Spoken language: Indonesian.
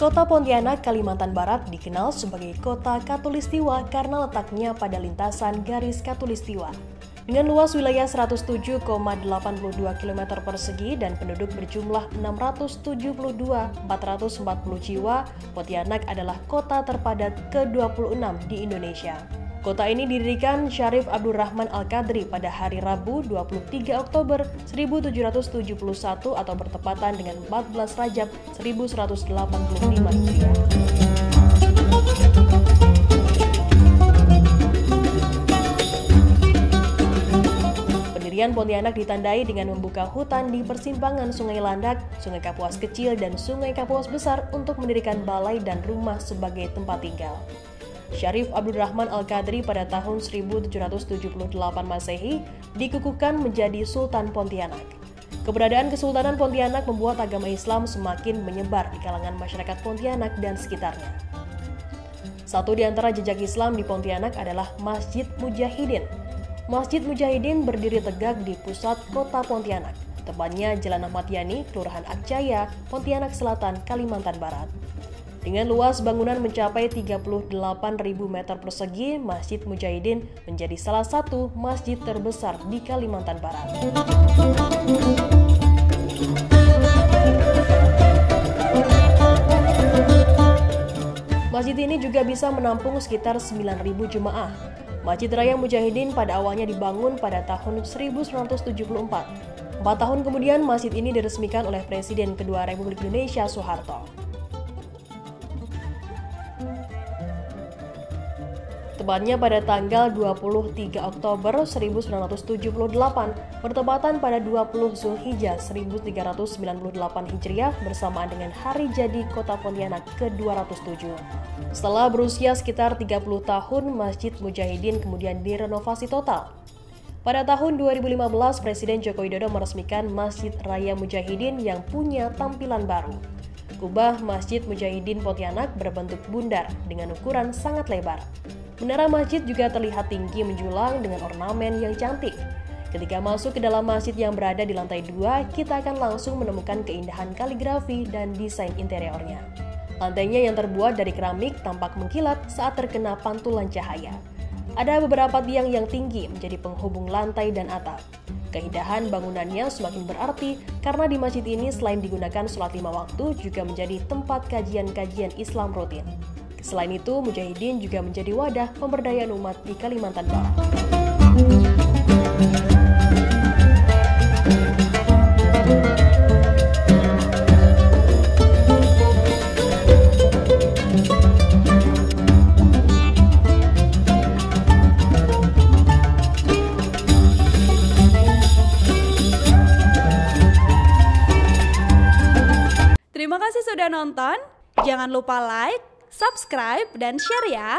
Kota Pontianak, Kalimantan Barat dikenal sebagai kota Khatulistiwa karena letaknya pada lintasan garis Khatulistiwa. Dengan luas wilayah 107,82 km persegi dan penduduk berjumlah 672.440 jiwa, Pontianak adalah kota terpadat ke-26 di Indonesia. Kota ini didirikan Syarif Abdurrahman Al-Qadri pada hari Rabu 23 Oktober 1771 atau bertepatan dengan 14 Rajab 1185 Hijriah. Pendirian Pontianak ditandai dengan membuka hutan di persimpangan Sungai Landak, Sungai Kapuas Kecil, dan Sungai Kapuas Besar untuk mendirikan balai dan rumah sebagai tempat tinggal. Syarif Abdurrahman Al-Qadri pada tahun 1778 Masehi dikukuhkan menjadi Sultan Pontianak. Keberadaan Kesultanan Pontianak membuat agama Islam semakin menyebar di kalangan masyarakat Pontianak dan sekitarnya. Satu di antara jejak Islam di Pontianak adalah Masjid Mujahidin. Masjid Mujahidin berdiri tegak di pusat kota Pontianak, tepatnya Jalan Ahmad Yani, Kelurahan Akjaya, Pontianak Selatan, Kalimantan Barat. Dengan luas bangunan mencapai 38.000 meter persegi, Masjid Mujahidin menjadi salah satu masjid terbesar di Kalimantan Barat. Masjid ini juga bisa menampung sekitar 9.000 jemaah. Masjid Raya Mujahidin pada awalnya dibangun pada tahun 1974. 4 tahun kemudian, masjid ini diresmikan oleh Presiden kedua Republik Indonesia, Soeharto. Tepatnya pada tanggal 23 Oktober 1978, bertepatan pada 20 Zulhijjah 1398 Hijriah bersamaan dengan hari jadi kota Pontianak ke-207. Setelah berusia sekitar 30 tahun, Masjid Mujahidin kemudian direnovasi total. Pada tahun 2015, Presiden Joko Widodo meresmikan Masjid Raya Mujahidin yang punya tampilan baru. Kubah Masjid Mujahidin Pontianak berbentuk bundar dengan ukuran sangat lebar. Menara masjid juga terlihat tinggi menjulang dengan ornamen yang cantik. Ketika masuk ke dalam masjid yang berada di lantai 2, kita akan langsung menemukan keindahan kaligrafi dan desain interiornya. Lantainya yang terbuat dari keramik tampak mengkilat saat terkena pantulan cahaya. Ada beberapa tiang yang tinggi menjadi penghubung lantai dan atap. Keindahan bangunannya semakin berarti karena di masjid ini selain digunakan sholat 5 waktu, juga menjadi tempat kajian-kajian Islam rutin. Selain itu, Mujahidin juga menjadi wadah pemberdayaan umat di Kalimantan Barat. Terima kasih sudah nonton. Jangan lupa like, subscribe, dan share ya!